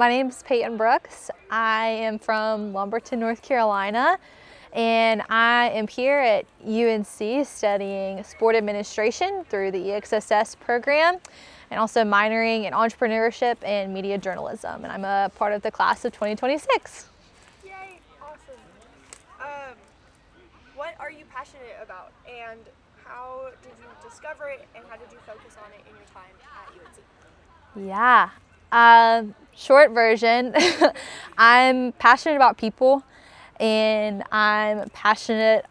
My name's Peyton Brooks. I am from Lumberton, North Carolina, and I am here at UNC studying sport administration through the EXSS program, and also minoring in entrepreneurship and media journalism. And I'm a part of the class of 2026. Yay, awesome. What are you passionate about, and how did you discover it, and how did you focus on it in your time at UNC? Yeah. Short version, I'm passionate about people, and I'm passionate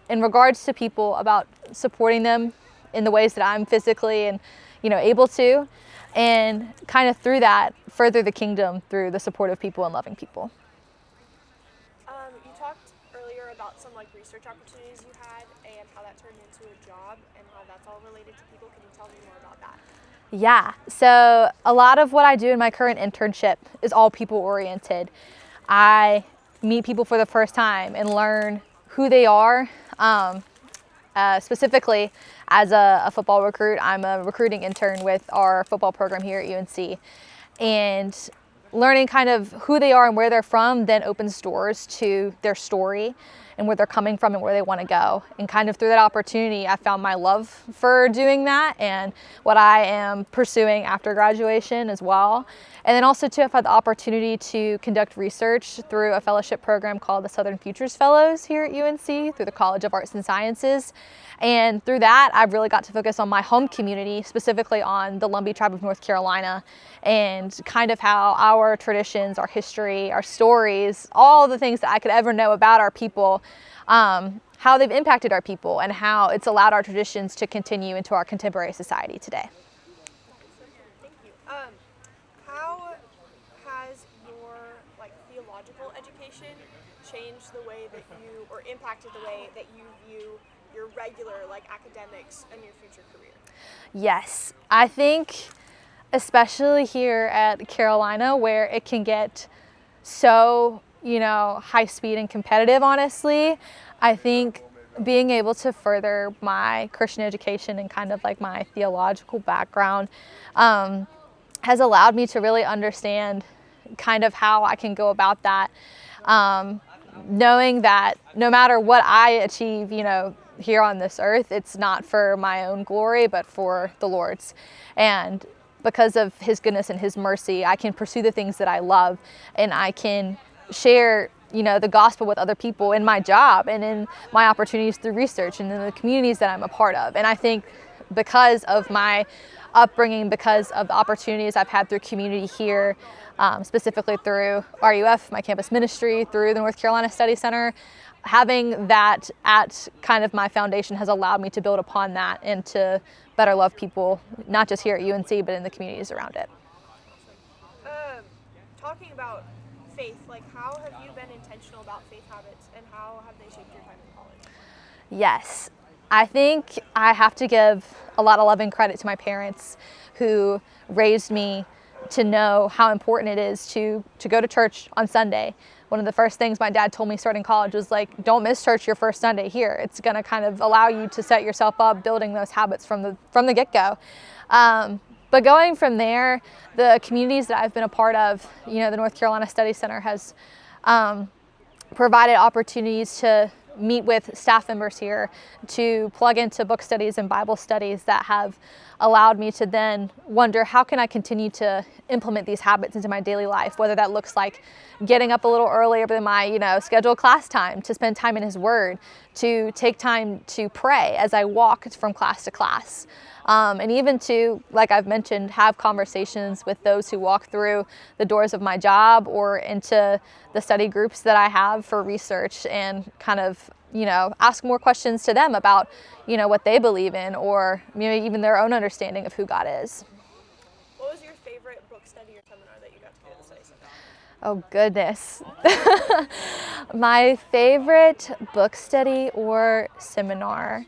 in regards to people about supporting them in the ways that I'm physically and able to, and kind of through that further the kingdom through the support of people and loving people. You talked earlier about some research opportunities you had and how that turned into a job and how that's all related to people. Can you tell me more about that? Yeah, so a lot of what I do in my current internship is all people oriented. I meet people for the first time and learn who they are. Specifically, as a football recruit, I'm a recruiting intern with our football program here at UNC. And learning kind of who they are and where they're from then opens doors to their story and where they're coming from and where they want to go. And kind of through that opportunity, I found my love for doing that and what I am pursuing after graduation as well. And then also too, I've had the opportunity to conduct research through a fellowship program called the Southern Futures Fellows here at UNC through the College of Arts and Sciences. And through that, I've really got to focus on my home community, specifically on the Lumbee tribe of North Carolina, and kind of how our traditions, our history, our stories, all the things that I could ever know about our people, how they've impacted our people and how it's allowed our traditions to continue into our contemporary society today. Thank you. How has your theological education changed the way that you, or impacted the way that you view your regular academics and your future career? Yes, I think especially here at Carolina, where it can get so high speed and competitive, honestly, I think being able to further my Christian education and kind of my theological background has allowed me to really understand kind of how I can go about that, knowing that no matter what I achieve, here on this earth, it's not for my own glory, but for the Lord's. And because of His goodness and His mercy, I can pursue the things that I love, and I can share, the gospel with other people in my job and in my opportunities through research and in the communities that I'm a part of. And I think because of my upbringing, because of the opportunities I've had through community here, specifically through RUF, my campus ministry, through the North Carolina Study Center, having that at kind of my foundation has allowed me to build upon that and to better love people, not just here at UNC, but in the communities around it. Talking about faith, how have you been intentional about faith habits, and how have they shaped your time in college? Yes, I think I have to give a lot of love and credit to my parents who raised me to know how important it is to go to church on Sunday. One of the first things my dad told me starting college was don't miss church your first Sunday here. It's going to kind of allow you to set yourself up building those habits from the get-go. But going from there, the communities that I've been a part of, the North Carolina Study Center has provided opportunities to meet with staff members here, to plug into book studies and Bible studies that have allowed me to then wonder how can I continue to implement these habits into my daily life, whether that looks like getting up a little earlier than my scheduled class time to spend time in His Word, to take time to pray as I walk from class to class. And even to, like I've mentioned, have conversations with those who walk through the doors of my job or into the study groups that I have for research, and kind of, ask more questions to them about, what they believe in, or maybe even their own understanding of who God is. What was your favorite book study or seminar that you got to do at the study center? Oh, goodness. My favorite book study or seminar,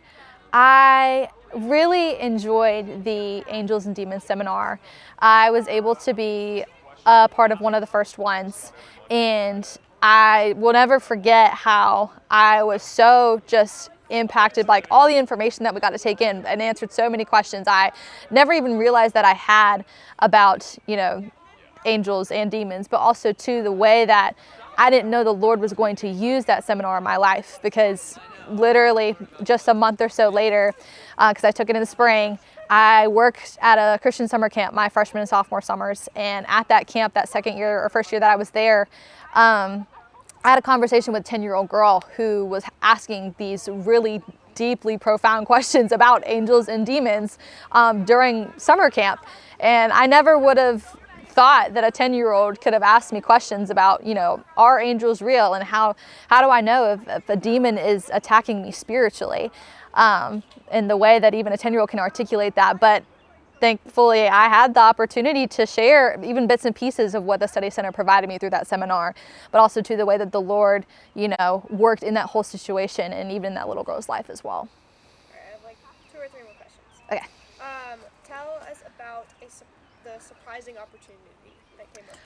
I really enjoyed the Angels and Demons seminar. I was able to be a part of one of the first ones, and I will never forget how I was so just impacted by all the information that we got to take in, and answered so many questions I never even realized that I had about, angels and demons, but also to the way that I didn't know the Lord was going to use that seminar in my life, because literally just a month or so later, because I took it in the spring, I worked at a Christian summer camp my freshman and sophomore summers. And at that camp, that second year or first year that I was there, I had a conversation with a 10-year-old girl who was asking these really deeply profound questions about angels and demons during summer camp. And I never would have thought that a 10-year-old could have asked me questions about, are angels real, and how do I know if a demon is attacking me spiritually, in the way that even a 10-year-old can articulate that. But thankfully, I had the opportunity to share even bits and pieces of what the Study Center provided me through that seminar, but also to the way that the Lord, worked in that whole situation and even in that little girl's life as well. All right, I have like 2 or 3 more questions. Okay. Tell us about the surprising opportunity that came up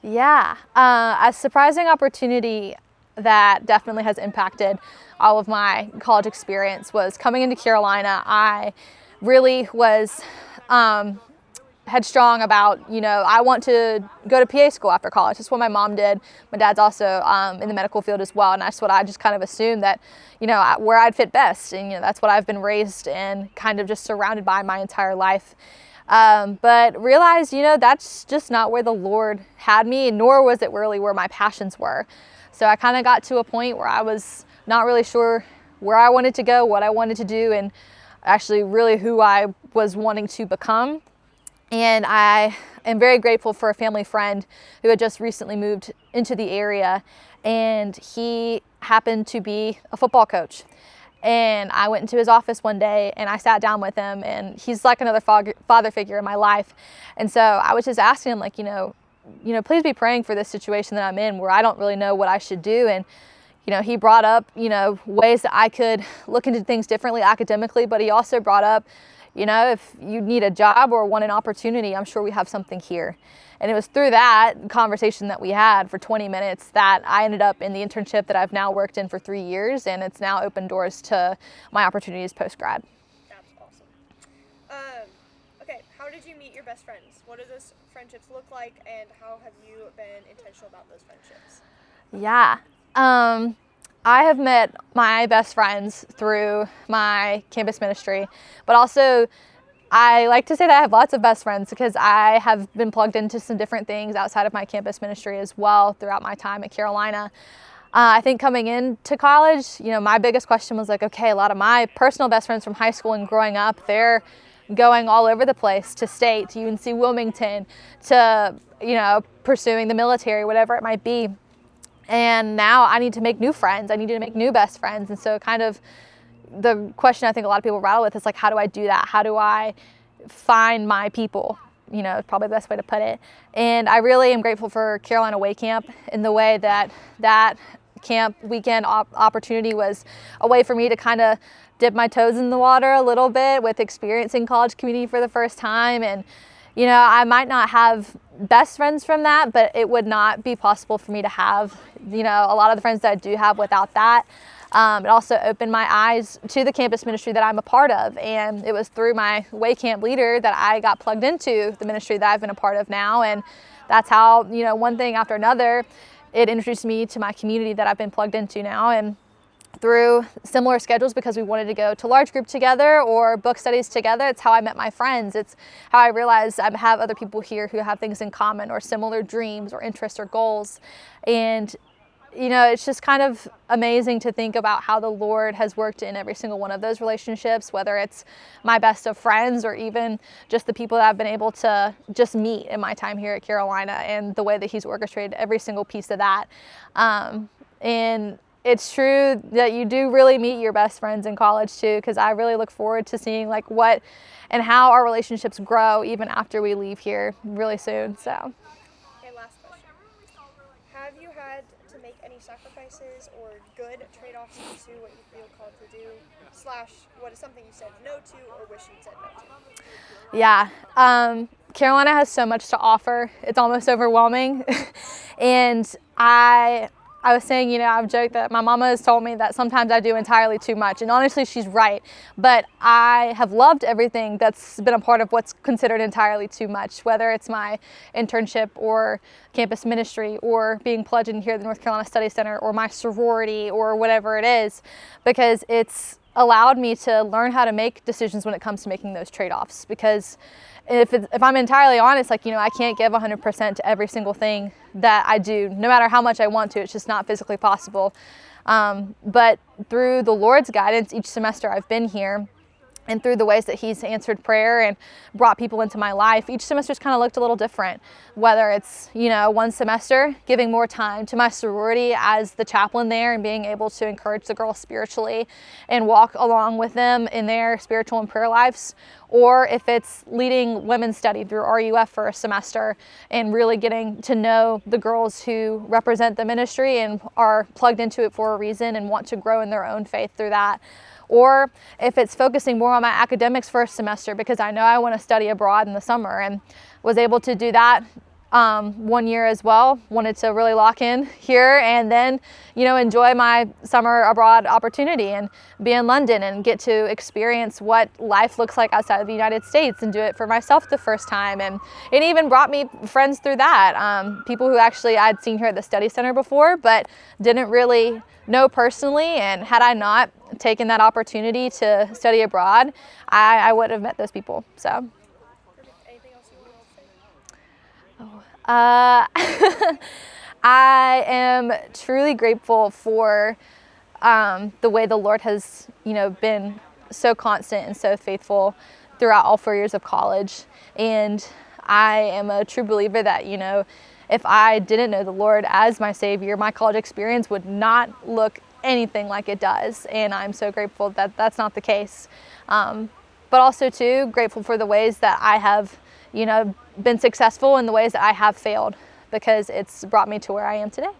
there. Yeah, a surprising opportunity that definitely has impacted all of my college experience was coming into Carolina. I really was headstrong about, I want to go to PA school after college. That's what my mom did. My dad's also in the medical field as well, and that's what I just kind of assumed that, where I'd fit best. And, that's what I've been raised and kind of just surrounded by my entire life. But realized, that's just not where the Lord had me, nor was it really where my passions were. So I kind of got to a point where I was not really sure where I wanted to go, what I wanted to do, and actually really who I was wanting to become. And I am very grateful for a family friend who had just recently moved into the area, and he happened to be a football coach. And I went into his office one day and I sat down with him, and he's like another father figure in my life. And so I was just asking him, like, please be praying for this situation that I'm in where I don't really know what I should do. And, he brought up, ways that I could look into things differently academically, but he also brought up, if you need a job or want an opportunity, I'm sure we have something here. And it was through that conversation that we had for 20 minutes that I ended up in the internship that I've now worked in for 3 years, and it's now opened doors to my opportunities post-grad. That's awesome. Okay, how did you meet your best friends? What do those friendships look like, and how have you been intentional about those friendships? Yeah. I have met my best friends through my campus ministry, but also I like to say that I have lots of best friends because I have been plugged into some different things outside of my campus ministry as well throughout my time at Carolina. I think coming into college, my biggest question was like, okay, a lot of my personal best friends from high school and growing up, they're going all over the place, to state, to UNC Wilmington, to, pursuing the military, whatever it might be. And now I need to make new friends. I need to make new best friends. And so kind of the question I think a lot of people rattle with is like, how do I do that? How do I find my people? Probably the best way to put it. And I really am grateful for Carolina Way Camp in the way that camp weekend opportunity was a way for me to kind of dip my toes in the water a little bit with experiencing college community for the first time. And I might not have best friends from that, but it would not be possible for me to have, a lot of the friends that I do have without that. It also opened my eyes to the campus ministry that I'm a part of. And it was through my Way Camp leader that I got plugged into the ministry that I've been a part of now. And that's how, one thing after another, it introduced me to my community that I've been plugged into now. And through similar schedules, because we wanted to go to large group together or book studies together, it's how I met my friends. It's how I realized I have other people here who have things in common or similar dreams or interests or goals. And it's just kind of amazing to think about how the Lord has worked in every single one of those relationships, whether it's my best of friends or even just the people that I've been able to just meet in my time here at Carolina, and the way that He's orchestrated every single piece of that. And it's true that you do really meet your best friends in college too, because I really look forward to seeing like what and how our relationships grow even after we leave here really soon. So. Okay, last question. Have you had to make any sacrifices or good trade-offs to pursue what you feel called to do, / what is something you said no to or wish you'd said no to? Yeah. Carolina has so much to offer. It's almost overwhelming. And I I was saying, I've joked that my mama has told me that sometimes I do entirely too much, and honestly, she's right. But I have loved everything that's been a part of what's considered entirely too much, whether it's my internship or campus ministry or being pledged in here at the North Carolina Study Center or my sorority or whatever it is, because it's allowed me to learn how to make decisions when it comes to making those trade-offs. Because if I'm entirely honest, I can't give 100% to every single thing that I do, no matter how much I want to. It's just not physically possible. But through the Lord's guidance each semester I've been here, and through the ways that He's answered prayer and brought people into my life, each semester's kind of looked a little different. Whether it's, one semester giving more time to my sorority as the chaplain there and being able to encourage the girls spiritually and walk along with them in their spiritual and prayer lives, or if it's leading women's study through RUF for a semester and really getting to know the girls who represent the ministry and are plugged into it for a reason and want to grow in their own faith through that. Or if it's focusing more on my academics for a semester because I know I want to study abroad in the summer, and was able to do that 1 year as well. Wanted to really lock in here and then, enjoy my summer abroad opportunity and be in London and get to experience what life looks like outside of the United States and do it for myself the first time. And it even brought me friends through that. People who actually I'd seen here at the study center before, but didn't really know personally. And had I not taken that opportunity to study abroad, I would have met those people. So. Anything else you want to say? I am truly grateful for the way the Lord has, been so constant and so faithful throughout all 4 years of college. And I am a true believer that, if I didn't know the Lord as my Savior, my college experience would not look anything like it does. And I'm so grateful that that's not the case. But also, too, grateful for the ways that I have, been successful in the ways that I have failed, because it's brought me to where I am today.